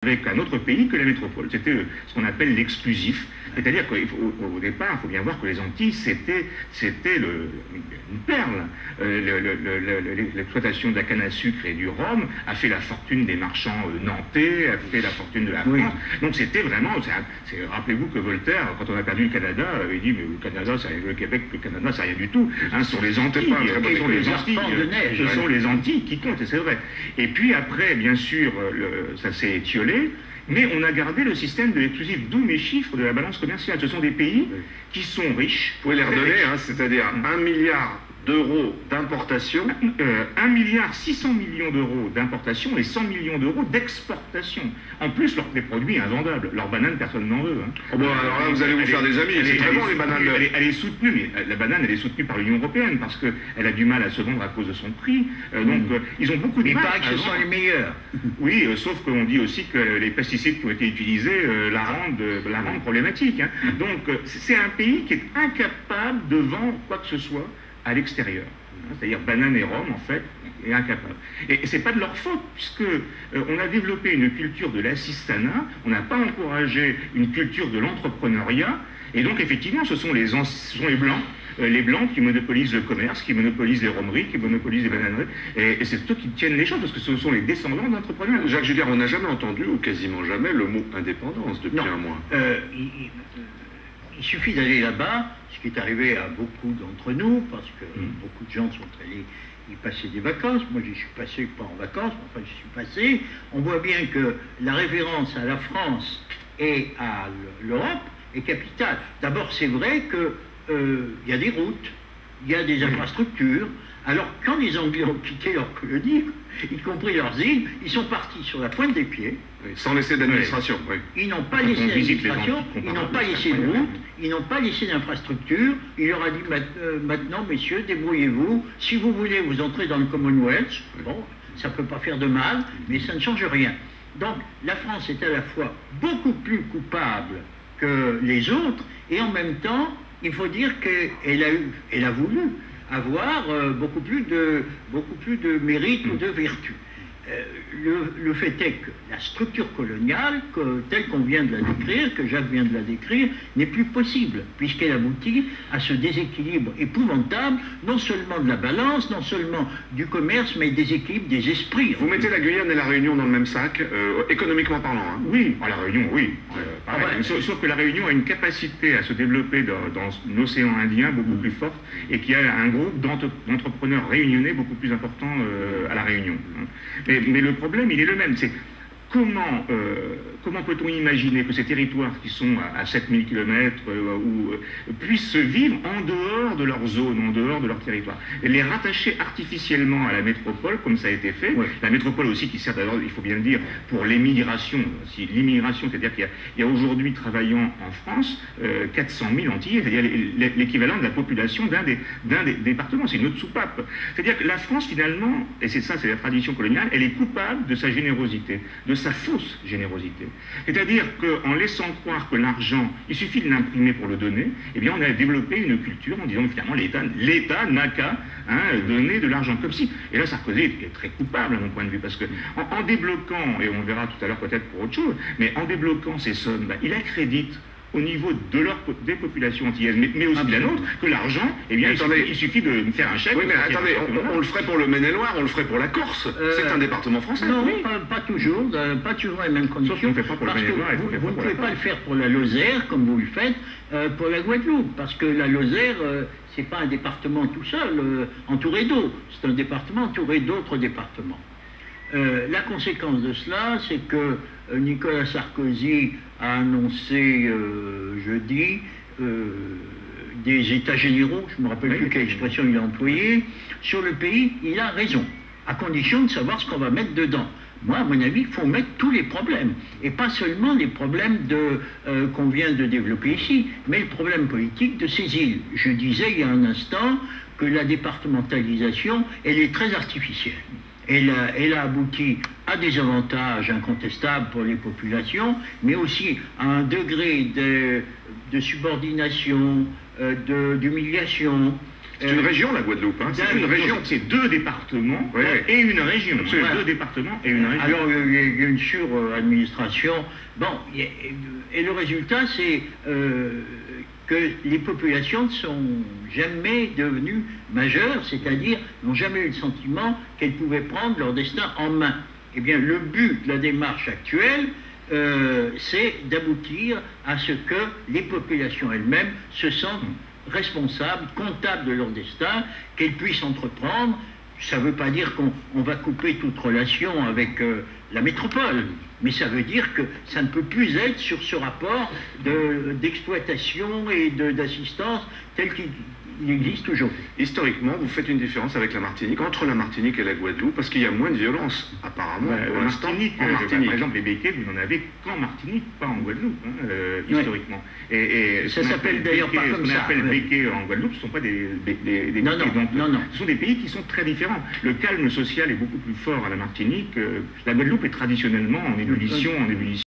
avec un autre pays que la métropole. C'était ce qu'on appelle l'exclusif. C'est-à-dire qu'au départ, il faut bien voir que les Antilles, c'était une perle. L'exploitation de la canne à sucre et du rhum a fait la fortune des marchands nantais, a fait la fortune de la France. Oui. Donc c'était vraiment... Rappelez-vous que Voltaire, quand on a perdu le Canada, avait dit mais le Canada, le Québec, le Canada, c'est rien du tout. Hein, ce sont les Antilles. Ce sont les Antilles qui comptent, et c'est vrai. Et puis après, bien sûr, ça s'est étiolé. Mais on a gardé le système de l'exclusif, d'où mes chiffres de la balance commerciale. Ce sont des pays qui sont riches. Vous pouvez les redonner, hein, c'est-à-dire 1 milliard d'euros d'importation. 1 milliard 600 millions d'euros d'importation et 100 millions d'euros d'exportation. En plus, les produits invendables. Leurs bananes, personne n'en veut. Hein. Oh bon, alors là, vous allez vous faire des amis. C'est très bon, les bananes. Elle est soutenue, mais la banane, elle est soutenue par l'Union européenne parce qu'elle a du mal à se vendre à cause de son prix. Donc, ils ont beaucoup de mal. Il paraît que ce sont les meilleurs. Oui, sauf qu'on dit aussi que les pesticides qui ont été utilisés la rendent problématique. Hein. Donc, c'est un pays qui est incapable de vendre quoi que ce soit à l'extérieur. C'est-à-dire banane et rhum, en fait, est incapable. Et c'est pas de leur faute, puisque on a développé une culture de l'assistanat, on n'a pas encouragé une culture de l'entrepreneuriat, et donc effectivement, ce sont les Blancs qui monopolisent le commerce, qui monopolisent les rhumeries, qui monopolisent les bananeries, et c'est eux qui tiennent les choses, parce que ce sont les descendants d'entrepreneurs. Jacques Julliard, on n'a jamais entendu, ou quasiment jamais, le mot indépendance depuis un mois. Il suffit d'aller là-bas, ce qui est arrivé à beaucoup d'entre nous, parce que beaucoup de gens sont allés y passer des vacances. Moi, j'y suis passé pas en vacances, mais enfin, j'y suis passé. On voit bien que la référence à la France et à l'Europe est capitale. D'abord, c'est vrai qu'il y a des routes, il y a des infrastructures. Alors, quand les Anglais ont quitté leur colonie, y compris leurs îles, ils sont partis sur la pointe des pieds. Oui, sans laisser d'administration. Oui. Ils n'ont pas laissé d'administration, ils n'ont pas laissé de route, ils n'ont pas laissé d'infrastructure. Il leur a dit maintenant, messieurs, débrouillez-vous. Si vous voulez, vous entrez dans le Commonwealth. Bon, ça ne peut pas faire de mal, mais ça ne change rien. Donc, la France est à la fois beaucoup plus coupable que les autres, et en même temps, il faut dire qu'elle a voulu avoir beaucoup plus de mérite ou de vertu. Le fait est que la structure coloniale, telle qu'on vient de la décrire, que Jacques vient de la décrire, n'est plus possible, puisqu'elle aboutit à ce déséquilibre épouvantable, non seulement de la balance, non seulement du commerce, mais déséquilibre des esprits. Vous mettez la Guyane et la Réunion dans le même sac, économiquement parlant. Hein. Oui, la Réunion, oui. Sauf que la Réunion a une capacité à se développer dans l'océan Indien beaucoup plus forte, et qu'il y a un groupe d'entrepreneurs réunionnais beaucoup plus important à la Réunion. Mais le problème, il est le même. C'est comment peut-on imaginer que ces territoires qui sont à 7000 km puissent vivre en dehors de leur zone, en dehors de leur territoire, et les rattacher artificiellement à la métropole, comme ça a été fait. Oui. La métropole aussi qui sert d'ailleurs, il faut bien le dire, pour l'émigration. L'immigration, c'est-à-dire qu'il y a aujourd'hui travaillant en France 400 000 Antillais, c'est-à-dire l'équivalent de la population d'un des départements. C'est une autre soupape. C'est-à-dire que la France, finalement, et c'est la tradition coloniale, elle est coupable de sa générosité, de sa fausse générosité. C'est-à-dire qu'en laissant croire que l'argent, il suffit de l'imprimer pour le donner, eh bien on a développé une culture en disant que finalement l'État n'a qu'à donner de l'argent. Comme si, et là Sarkozy est très coupable à mon point de vue, parce que en débloquant, et on verra tout à l'heure peut-être pour autre chose, mais en débloquant ces sommes, il accrédite au niveau des populations antillaises, mais aussi de la nôtre, que l'argent, eh bien, il suffit de faire un chèque. Oui, mais attendez, on le ferait pour le Maine-et-Loire, on le ferait pour la Corse. C'est un département français. Non, oui. pas toujours les mêmes conditions. Sauf qu'on ne fait pas pour le Maine-et-Loire. Vous ne pouvez pas le faire pour la Lozère, comme vous le faites, pour la Guadeloupe, parce que la Lozère, c'est pas un département tout seul, entouré d'eau. C'est un département entouré d'autres départements. La conséquence de cela, c'est que Nicolas Sarkozy a annoncé jeudi des états généraux, je ne me rappelle plus quelle expression il a employée, sur le pays. Il a raison, à condition de savoir ce qu'on va mettre dedans. Moi, à mon avis, il faut mettre tous les problèmes, et pas seulement les problèmes qu'on vient de développer ici, mais le problème politique de ces îles. Je disais il y a un instant que la départementalisation, elle est très artificielle. Elle a abouti à des avantages incontestables pour les populations, mais aussi à un degré de subordination, d'humiliation, C'est une région, la Guadeloupe. Hein. C'est une région. C'est 2 départements et une région. C'est 2 départements et une région. Alors, il y a une suradministration. Bon, et le résultat, c'est que les populations ne sont jamais devenues majeures, c'est-à-dire n'ont jamais eu le sentiment qu'elles pouvaient prendre leur destin en main. Eh bien, le but de la démarche actuelle, c'est d'aboutir à ce que les populations elles-mêmes se sentent responsables, comptables de leur destin, qu'elles puissent entreprendre. Ça ne veut pas dire qu'on va couper toute relation avec la métropole, mais ça veut dire que ça ne peut plus être sur ce rapport d'exploitation et d'assistance tel qu'il existe aujourd'hui. Historiquement, vous faites une différence avec la Martinique, entre la Martinique et la Guadeloupe, parce qu'il y a moins de violence, apparemment, pour l'instant, en Martinique. Par exemple, les béquets, vous n'en avez qu'en Martinique, pas en Guadeloupe, historiquement. Et ça s'appelle d'ailleurs pas comme ça. Ce qu'on appelle béquets en Guadeloupe, ce ne sont pas des béquets. Non. Ce sont des pays qui sont très différents. Le calme social est beaucoup plus fort à la Martinique. La Guadeloupe est traditionnellement en ébullition,